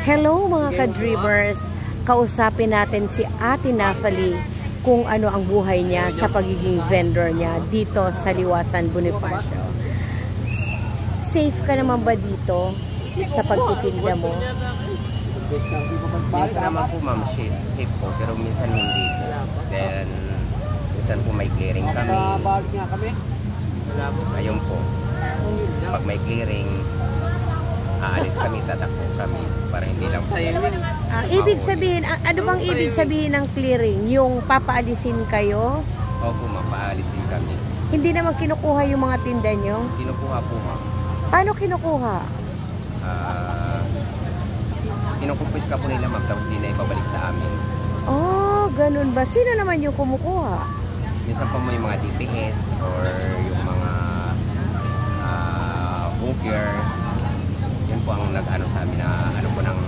Hello mga ka-dreamers! Kausapin natin si Ate Nathalie kung ano ang buhay niya sa pagiging vendor niya dito sa Liwasan, Bonifacio. Safe ka naman ba dito sa pagtitinda mo? Minsan naman po ma'am, safe po, pero minsan hindi po. Then, minsan po may clearing kami. Ayun po. Pag may clearing, aalis kami, tatakbo kami para hindi lang po. Ibig sabihin, ano bang ibig sabihin ng clearing? Yung papaalisin kayo? Opo ma'am, paalisin kami. Hindi naman kinukuha yung mga tinda nyo? Kinukuha po ma'am. Paano kinukuha? Kinukumpis ka po nila ma'am, tapos hindi na ibabalik sa amin. Oh, ganun ba? Sino naman yung kumukuha? Minsan po may mga DPS or yung mga booker. Yan po ang nag-ano sa amin na ano po ng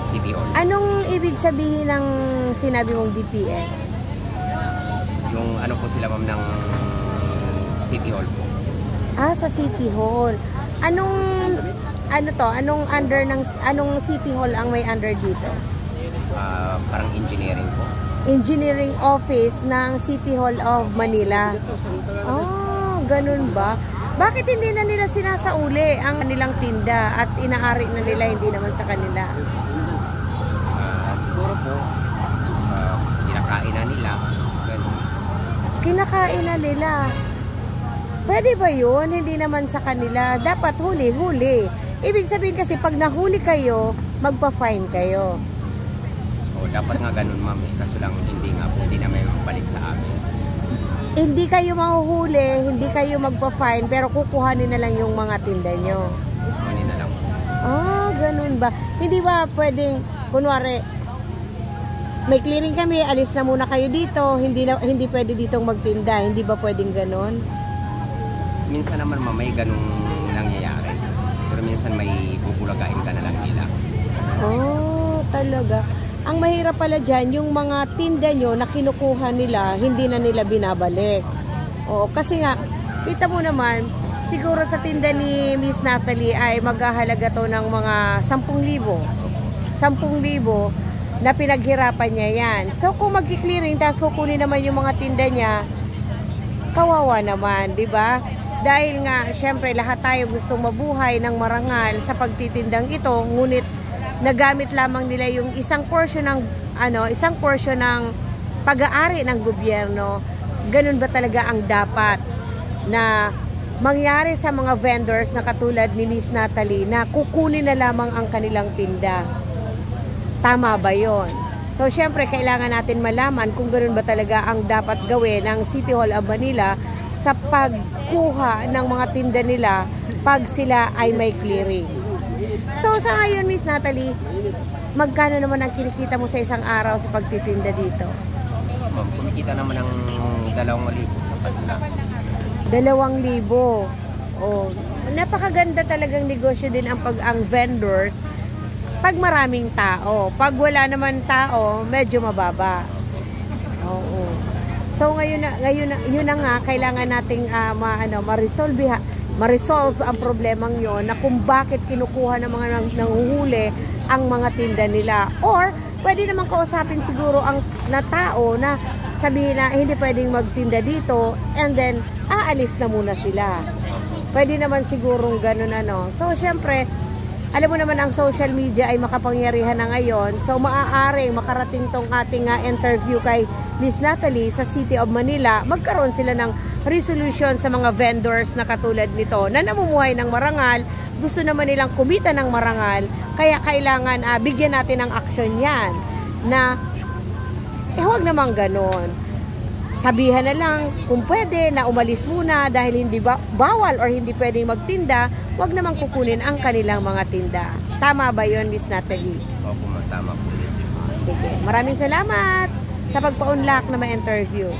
City Hall. Anong ibig sabihin ng sinabi mong DPS? Yung ano po sila ma'am ng City Hall po. Sa City Hall. Anong under ng anong City Hall ang may under dito? Parang engineering po. Engineering office ng City Hall of Manila. Oh, ganun ba? Bakit hindi na nila sinasauli ang kanilang tinda at inaari na nila, hindi naman sa kanila? Siguro po, kinakain na nila. Ganun. Kinakain na nila. Pwede ba yun? Hindi naman sa kanila. Dapat huli-huli. Ibig sabihin kasi pag nahuli kayo, magpa-fine kayo. O, dapat nga ganun ma'am eh. Kaso lang hindi nga po, hindi na may balik sa amin. Hindi kayo mahuhuli, hindi kayo magpa-fine, pero kukuhanin na lang yung mga tinda nyo. Kukuhanin na lang po. Ganun ba? Hindi ba pwedeng, kunwari, may clearing kami, alis na muna kayo dito, hindi pwede ditong magtinda. Hindi ba pwedeng ganun? Minsan naman ma'am, may ganung nangyayari. Pero minsan may bubulagain ka na lang nila. Oh, talaga. Ang mahirap pala dyan, yung mga tinda nyo na kinukuha nila, hindi na nila binabalik. Oo, kasi nga, kita mo naman, siguro sa tinda ni Miss Nathalie ay maghahalaga to ng mga 10,000. 10,000 na pinaghirapan niya yan. So, kung magki-clearing, tapos kukunin naman yung mga tinda niya, kawawa naman, di ba? Dahil nga, syempre, lahat tayo gustong mabuhay ng marangal sa pagtitindang ito, ngunit nagamit lamang nila yung isang portion ng pag-aari ng gobyerno. Ganun ba talaga ang dapat na mangyari sa mga vendors na katulad ni Miss Nathalie na kukunin na lamang ang kanilang tinda? Tama ba yon? So syempre kailangan natin malaman kung ganun ba talaga ang dapat gawin ng City Hall of Manila sa pagkuha ng mga tinda nila pag sila ay may clearing. So sa ngayon Miss Nathalie, magkano naman ang kinikita mo sa isang araw sa pagtitinda dito? Ma'am, kumikita naman ng 2,000 sapat na. 2,000. Oh, napakaganda talagang negosyo din ang vendors pag maraming tao. Pag wala naman tao, medyo mababa. Oo. So ngayon yun na nga kailangan nating ma-resolve ang problemang yon na kung bakit kinukuha ng mga nanguhuli ang mga tinda nila. Or pwede naman kausapin siguro ang tao na sabihin na hindi pwedeng magtinda dito and then aalis na muna sila. Pwede naman sigurong ganun So syempre, alam mo naman ang social media ay makapangyarihan na ngayon. So maaaring makarating tong ating interview kay Miss Nathalie sa City of Manila, magkaroon sila ng resolution sa mga vendors na katulad nito na namumuhay ng marangal, gusto naman nilang kumita ng marangal, kaya kailangan bigyan natin ng action yan na huwag naman ganon. Sabihan na lang kung pwede na umalis muna dahil hindi bawal or hindi pwedeng magtinda, wag namang kukunin ang kanilang mga tinda. Tama ba yon Miss Nathalie? Opo, tama po. Sige, maraming salamat sa pagpa-unlock na ma-interview.